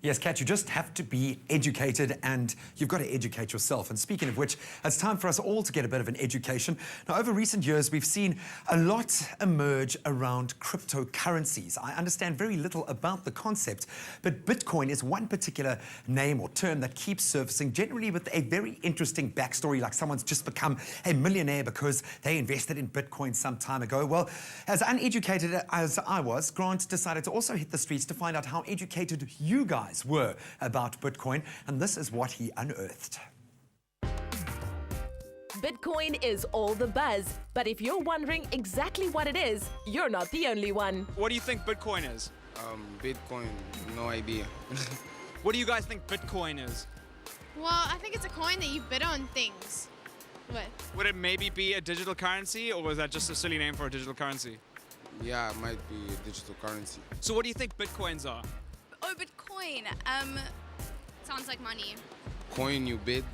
Yes, Kat, you just have to be educated and you've got to educate yourself. And speaking of which, it's time for us all to get a bit of an education. Now, over recent years, we've seen a lot emerge around cryptocurrencies. I understand very little about the concept, but Bitcoin is one particular name or term that keeps surfacing, generally with a very interesting backstory, like someone's just become a millionaire because they invested in Bitcoin some time ago. Well, as uneducated as I was, Grant decided to also hit the streets to find out how educated you guys were about Bitcoin, and this is what he unearthed. Bitcoin is all the buzz, but if you're wondering exactly what it is, you're not the only one. What do you think Bitcoin is? Bitcoin, no idea. What do you guys think Bitcoin is? Well, I think it's a coin that you bid on things with. Would it maybe be a digital currency, or was that just a silly name for a digital currency? Yeah, it might be a digital currency. So what do you think Bitcoins are? Oh, Bitcoin. Sounds like money. Coin you bid.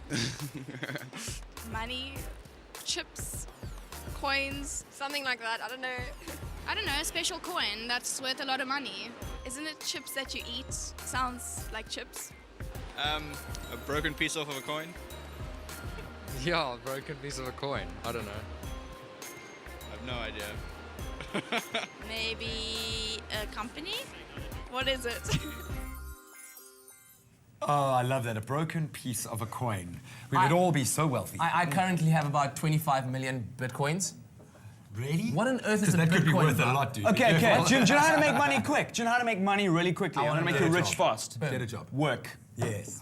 Money, chips, coins, something like that. I don't know. I don't know, a special coin that's worth a lot of money. Isn't it chips that you eat? Sounds like chips. A broken piece off of a coin? Yeah, a broken piece of a coin. I don't know. I have no idea. Maybe a company? What is it? Oh, I love that. A broken piece of a coin. We would all be so wealthy. I currently have about 25 million bitcoins. Really? What on earth is a that could be Bitcoin? worth a lot, dude. Okay. Do you know how to make money quick? Do you know how to make money really quickly? I want to make you rich fast. Get a job. Work. Yes.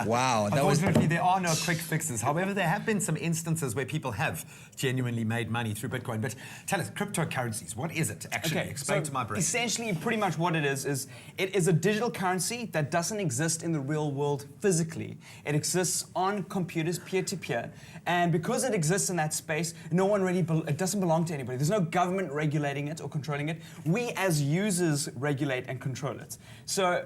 Wow, Unfortunately, there are no quick fixes. However, there have been some instances where people have genuinely made money through Bitcoin. But tell us, cryptocurrencies, what is it actually? Explain to my brain. Essentially, pretty much what it is it is a digital currency that doesn't exist in the real world physically. It exists on computers, peer-to-peer. And because it exists in that space, no one really, it doesn't belong to anybody. There's no government regulating it or controlling it. We as users regulate and control it. So,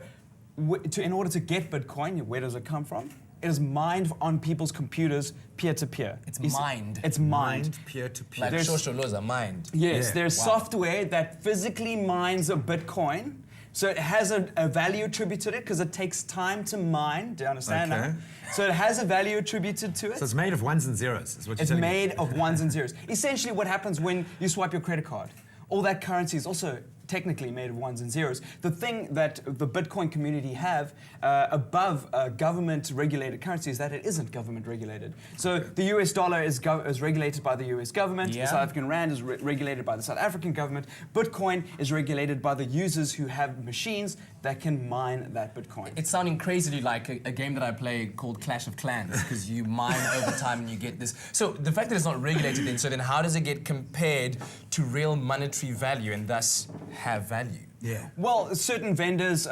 in order to get Bitcoin, where does it come from? It is mined on people's computers, peer-to-peer. It's mined. It's mined. Peer-to-peer. Like Shosholoza, mined. Yes, Yeah. there's software that physically mines a Bitcoin. So it has a value attributed to it because it takes time to mine. Do you understand Okay. that? So it has a value attributed to it. So it's made of ones and zeros, is what you're It's telling me. made of ones and zeros. Essentially what happens when you swipe your credit card. All that currency is also technically made of ones and zeros. The thing that the Bitcoin community have above government regulated currency is that it isn't government regulated. So the US dollar is regulated by the US government, the South African rand is regulated by the South African government, Bitcoin is regulated by the users who have machines that can mine that Bitcoin. It's sounding crazily like a game that I play called Clash of Clans, because you mine over time and you get this. So the fact that it's not regulated then how does it get compared to real monetary value and thus have value? Yeah. Well, certain vendors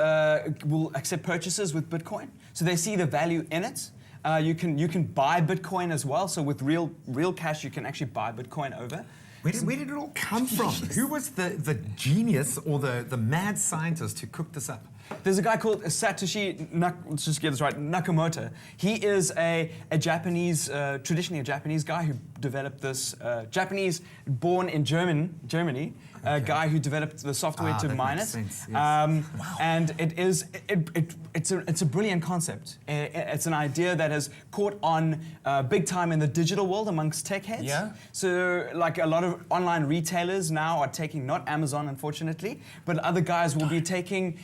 will accept purchases with Bitcoin, so they see the value in it. You can buy Bitcoin as well. So with real cash, you can actually buy Bitcoin over. Where did it all come from? Who was the genius or the mad scientist who cooked this up? There's a guy called Satoshi, let's just get this right, Nakamoto. He is a Japanese, traditionally a Japanese guy who developed this, Japanese born in Germany, a guy who developed the software to mine it. Sense, yes. Wow. And it's a brilliant concept. It's an idea that has caught on big time in the digital world amongst tech heads. Yeah. So like a lot of online retailers now are taking, not Amazon unfortunately, but other guys will be taking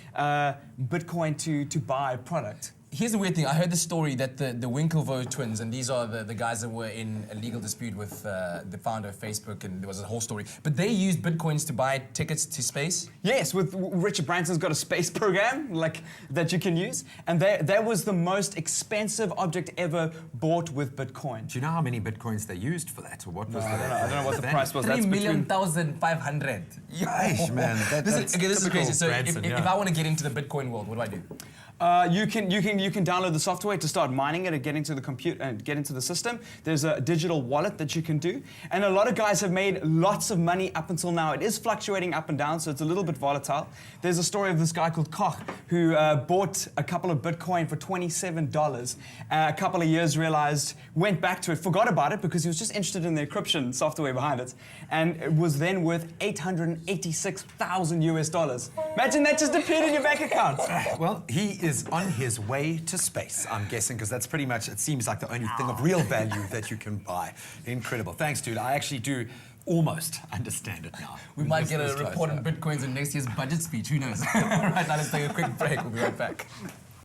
Bitcoin to buy product. Here's the weird thing. I heard the story that the Winklevo twins, and these are the guys that were in a legal dispute with the founder of Facebook, and there was a whole story. But they used Bitcoins to buy tickets to space? Yes, with Richard Branson's got a space program that you can use, and that was the most expensive object ever bought with Bitcoin. Do you know how many Bitcoins they used for that? Or what was I don't know what the price was. 3,500,000. Gosh, man. This is crazy. So Branson, if I want to get into the Bitcoin world, what do I do? You can download the software to start mining it and get into the computer and get into the system. There's a digital wallet that you can do, and a lot of guys have made lots of money up until now. It is fluctuating up and down, so it's a little bit volatile. There's a story of this guy called Koch who bought a couple of Bitcoin for $27. A couple of years went back to it, forgot about it because he was just interested in the encryption software behind it, and it was then worth $886,000 US. Imagine that just appeared in your bank account. Well, he is on his way to space, I'm guessing, because that's pretty much, it seems like the only thing of real value that you can buy. Incredible. Thanks, dude. I actually do almost understand it now. We might get a This close, report on yeah. Bitcoins in next year's budget speech. Who knows? Right now, let's take a quick break. We'll be right back.